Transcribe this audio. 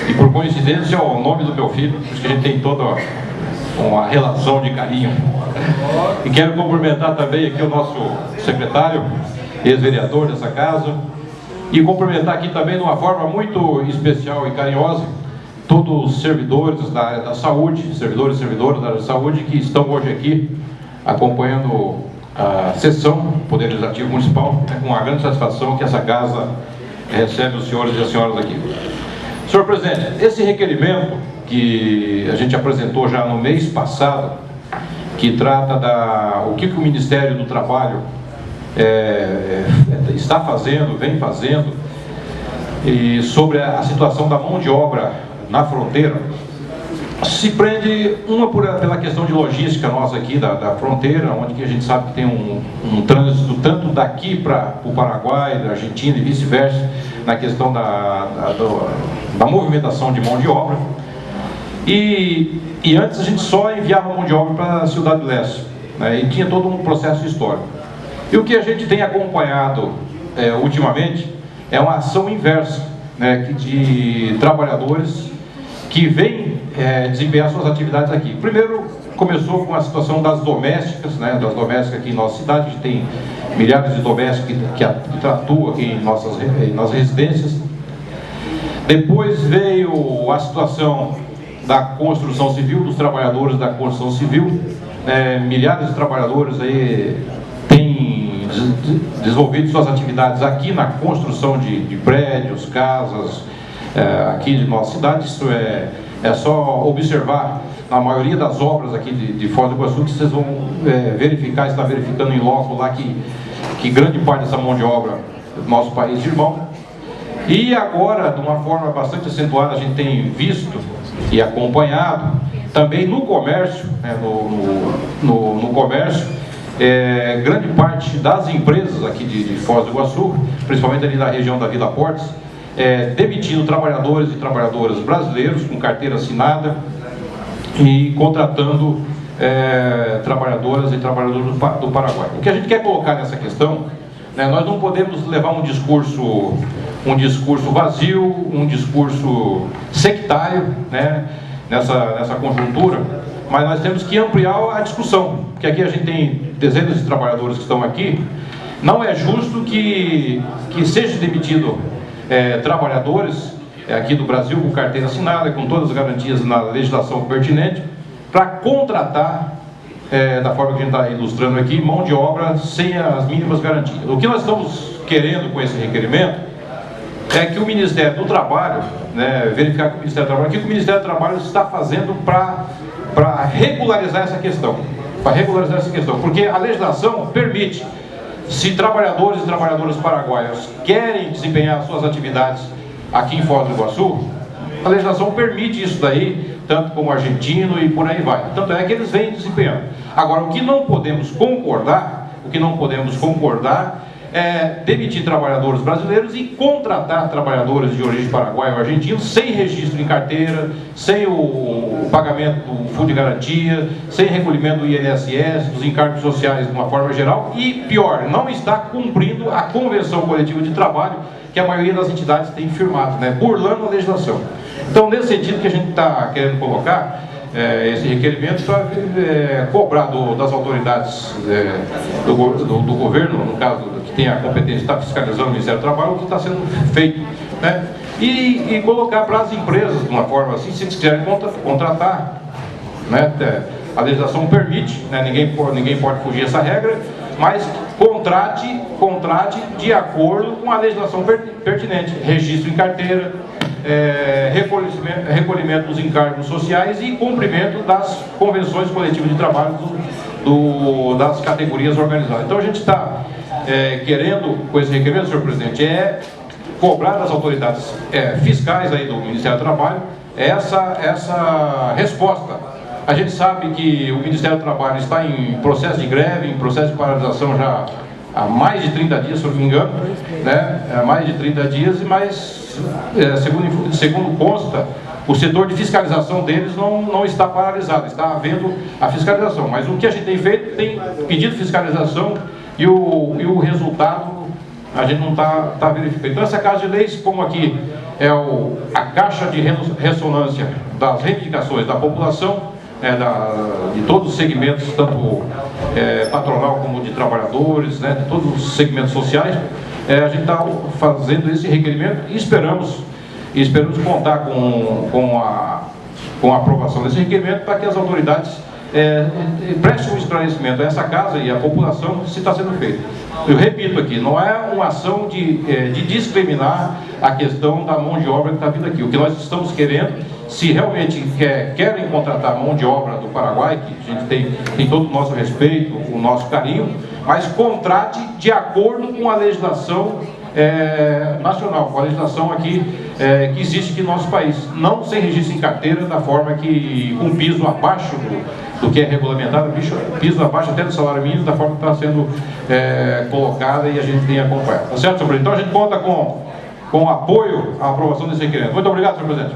E por coincidência é o nome do meu filho, por isso que a gente tem toda uma relação de carinho. E quero cumprimentar também aqui o nosso secretário, ex-vereador dessa casa, e cumprimentar aqui também de uma forma muito especial e carinhosa todos os servidores da área da saúde, servidores e servidoras da área da saúde que estão hoje aqui acompanhando a sessão do Poder Legislativo Municipal. É com uma grande satisfação que essa casa recebe os senhores e as senhoras aqui. Senhor presidente, esse requerimento que a gente apresentou já no mês passado, que trata o que o Ministério do Trabalho está fazendo, vem fazendo, e sobre a situação da mão de obra na fronteira, se prende pela questão de logística nossa aqui da fronteira, onde que a gente sabe que tem um trânsito tanto daqui para o Paraguai, da Argentina e vice-versa, na questão da movimentação de mão de obra. E antes a gente só enviava mão de obra para a Cidade do Leste, né, e tinha todo um processo histórico. E o que a gente tem acompanhado ultimamente é uma ação inversa, né, de trabalhadores que vêm desempenhar suas atividades aqui. Primeiro começou com a situação das domésticas, né, das domésticas aqui em nossa cidade. A gente tem milhares de domésticos que atuam aqui em nossas residências. Depois veio a situação da construção civil, dos trabalhadores da construção civil. Milhares de trabalhadores aí têm desenvolvido suas atividades aqui na construção de prédios, casas, aqui de nossa cidade. Isso é só observar na maioria das obras aqui de Foz do Iguaçu, que vocês vão verificar, está verificando em loco lá que grande parte dessa mão de obra do nosso país de irmão. E agora, de uma forma bastante acentuada, a gente tem visto e acompanhado também no comércio, no comércio, grande parte das empresas aqui de Foz do Iguaçu, principalmente ali da região da Vila Portes, demitindo trabalhadores e trabalhadoras brasileiros com carteira assinada e contratando trabalhadoras e trabalhadores do Paraguai. O que a gente quer colocar nessa questão, né, nós não podemos levar um discurso vazio, um discurso sectário, né, nessa conjuntura, mas nós temos que ampliar a discussão, porque aqui a gente tem dezenas de trabalhadores que estão aqui. Não é justo que seja demitido trabalhadores aqui do Brasil com carteira assinada, com todas as garantias na legislação pertinente, para contratar, da forma que a gente está ilustrando aqui, mão de obra sem as mínimas garantias. O que nós estamos querendo com esse requerimento é que o Ministério do Trabalho, né, verificar com o Ministério do Trabalho, o que o Ministério do Trabalho está fazendo para regularizar essa questão. Porque a legislação permite, se trabalhadores e trabalhadoras paraguaios querem desempenhar suas atividades aqui em Foz do Iguaçu, a legislação permite isso daí, tanto como argentino e por aí vai. Tanto é que eles vêm desempenhando. Agora, o que não podemos concordar é demitir trabalhadores brasileiros e contratar trabalhadores de origem paraguaia ou argentina sem registro em carteira, sem o pagamento do fundo de garantia, sem recolhimento do INSS, dos encargos sociais de uma forma geral e, pior, não está cumprindo a convenção coletiva de trabalho que a maioria das entidades tem firmado, né, burlando a legislação. Então, nesse sentido que a gente está querendo colocar esse requerimento para cobrar das autoridades do governo, no caso, que tem a competência de estar fiscalizando o Ministério do Trabalho, o que está sendo feito, né? E colocar para as empresas, de uma forma assim, se eles quiserem contratar, né? A legislação permite, né? Ninguém pode fugir dessa regra, mas contrate de acordo com a legislação pertinente, registro em carteira, recolhimento dos encargos sociais e cumprimento das convenções coletivas de trabalho das categorias organizadas. Então a gente está querendo, com esse requerimento, senhor presidente, cobrar das autoridades fiscais aí do Ministério do Trabalho essa resposta. A gente sabe que o Ministério do Trabalho está em processo de greve, em processo de paralisação já há mais de 30 dias, se eu não me engano, né? Há mais de 30 dias, mas segundo consta, o setor de fiscalização deles não está paralisado, está havendo a fiscalização. Mas o que a gente tem feito, tem pedido fiscalização e o resultado a gente não está verificando. Então essa casa de leis, como aqui a caixa de ressonância das reivindicações da população, de todos os segmentos, tanto patronal como de trabalhadores, de todos os segmentos sociais. A gente está fazendo esse requerimento e esperamos contar com a aprovação desse requerimento para que as autoridades prestem um esclarecimento a essa casa e à população se está sendo feito. Eu repito aqui, não é uma ação de discriminar a questão da mão de obra que está vindo aqui. O que nós estamos querendo, se realmente querem contratar mão de obra do Paraguai, que a gente tem todo o nosso respeito, o nosso carinho, mas contrate de acordo com a legislação nacional, com a legislação aqui que existe aqui no nosso país, não sem registro em carteira, da forma que com piso abaixo do que é regulamentado, piso abaixo até do salário mínimo, da forma que está sendo colocada e a gente tem acompanhado. Tá certo, senhor presidente? Então a gente conta com apoio à aprovação desse requerimento. Muito obrigado, senhor presidente.